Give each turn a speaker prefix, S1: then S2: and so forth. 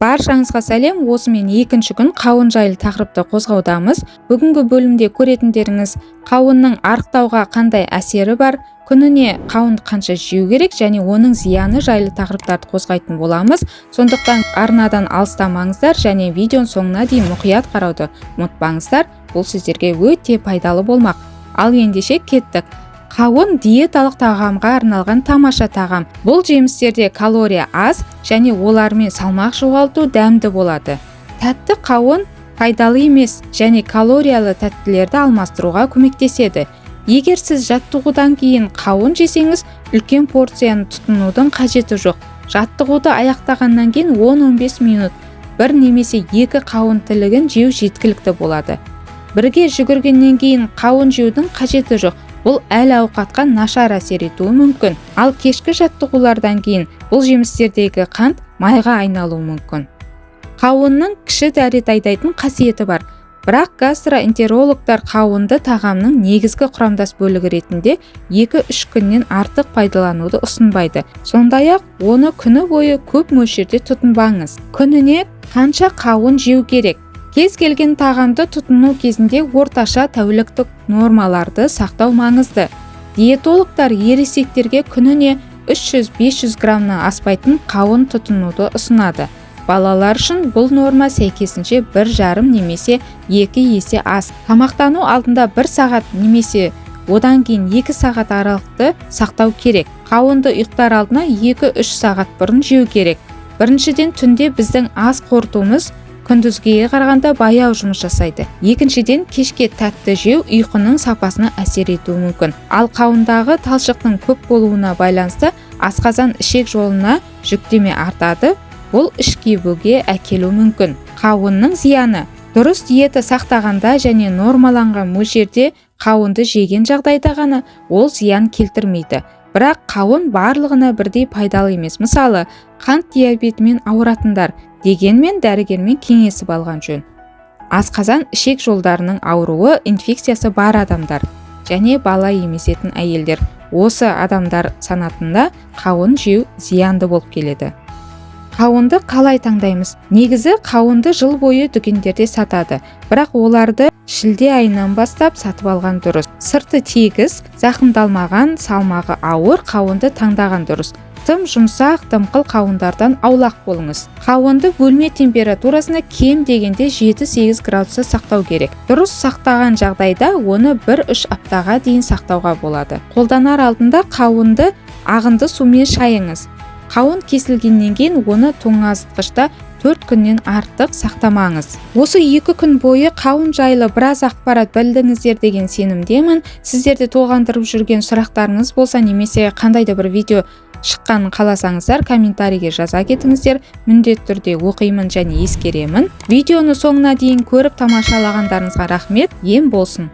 S1: Баршаңызға сәлем. Осымен екінші күн қауын жайлы тақырыпты қозғаудамыз. Бүгінгі бөлімде көретіндеріңіз қауынның арықтауға қандай әсері бар, күніне қауынды қанша жеу керек және оның зияны жайлы тақырыптарды қозғайтын боламыз. Сондықтан арнадан алыстамаңыздар және видеоның соңына дейін мұқият қарауды ұмытпаңыздар. Бұл сіздерге өте пайдалы болмақ. Ал ендеше кеттік. Қауын диеталық тағамға арналған тамаша тағам. Бұл жемістерде калория аз және олармен салмақ жоғалту дәмді болады. Тәтті қауын пайдалы емес және калориялы тәттілерді алмастыруға көмектеседі. Егер сіз жаттығудан кейін қауын жесеңіз, үлкен порцияны тұтынудың қажеті жоқ. Жаттығуды аяқтағаннан кейін 10-15 минут бір немесе екі қауын тілігін жеу жеткілікті болады. Бірге жүгіргеннен кейін қауын жеудің қажеті жоқ. Бұл әл-ауқатқа нашар әсер етуі мүмкін. Ал кешкі жаттығулардан кейін бұл жемістердегі қант майға айналуы мүмкін. Қауынның кіші дәрет айдайтын қасиеті бар. Бірақ гастроэнтерологтар қауынды тағамның негізгі құрамдас бөлігі ретінде 2-3 күннен артық пайдалануды ұсынбайды. Сондай-ақ оны күні бойы көп мөлшерде тұтынбаңыз. Күніне қанша қауын жеу керек? Кез келген тағамды тұтыну кезінде орташа тәуліктік нормаларды сақтау маңызды. Диетологтар ересектерге күніне 300-500 граммнан аспайтын қауын тұтынуды ұсынады. Балалар үшін бұл норма сәйкесінше 1,5 немесе 2 есе аз. Тамақтану алдында 1 сағат немесе одан кейін 2 сағат аралықты сақтау керек. Қауынды ұйықтар алдына 2-3 сағат бұрын жеу керек. Біріншіден, түнде біздің ас қорытуымыз күндізгіге қарағанда баяу жұмыс жасайды. Екіншіден, кешке тәтті жеу ұйқының сапасына әсер етуі мүмкін. Ал қауындағы талшықтың көп болуына байланысты асқазан ішек жолына жүктеме артады. Бұл іш кебуге әкелуі мүмкін. Қауынның зияны. Дұрыс диета сақтағанда және нормаланған мөлшерде қауынды жеген жағдайда ғана ол зиян келтірмейді. Бірақ қауын барлығына бірдей пайдалы емес. Мысалы, қант диабетімен ауыратындар дегенмен дәрігермен кеңесіп алған жөн. Асқазан ішек жолдарының ауруы инфекциясы бар адамдар және бала емізетін әйелдер. Осы адамдар санатында қауын жеу зиянды болып келеді. Қауынды қалай таңдаймыз? Негізі қауынды жыл бойы дүкендерде сатады, бірақ оларды шілде айынан бастап сатып алған дұрыс. Сырты тегіс, зақымдалмаған, салмағы ауыр қауынды таңдаған дұрыс. Тым жұмсақ, дымқыл қауындардан аулақ болыңыз. Қауынды бөлме температурасына кем дегенде 7-8 градуста сақтау керек. Дұрыс сақтаған жағдайда оны 1-3 аптаға дейін сақтауға болады. Қолданар алдында қауынды ағынды сумен шайыңыз. Қауын кесілгеннен кейін оны тоңазытқышта 4 күннен артық сақтамаңыз. Осы 2 күн бойы қауын жайлы біраз ақпарат білдіңіздер деген сенімдемін. Сіздерді толғандырып жүрген сұрақтарыңыз болса немесе қандай да бір видео шыққанын қаласаңыздар комментарийге жаза кетіңіздер. Міндетті түрде оқимын және ескеремін. Видеоны соңына дейін көріп тамашалағандарыңызға рахмет. Ем болсын.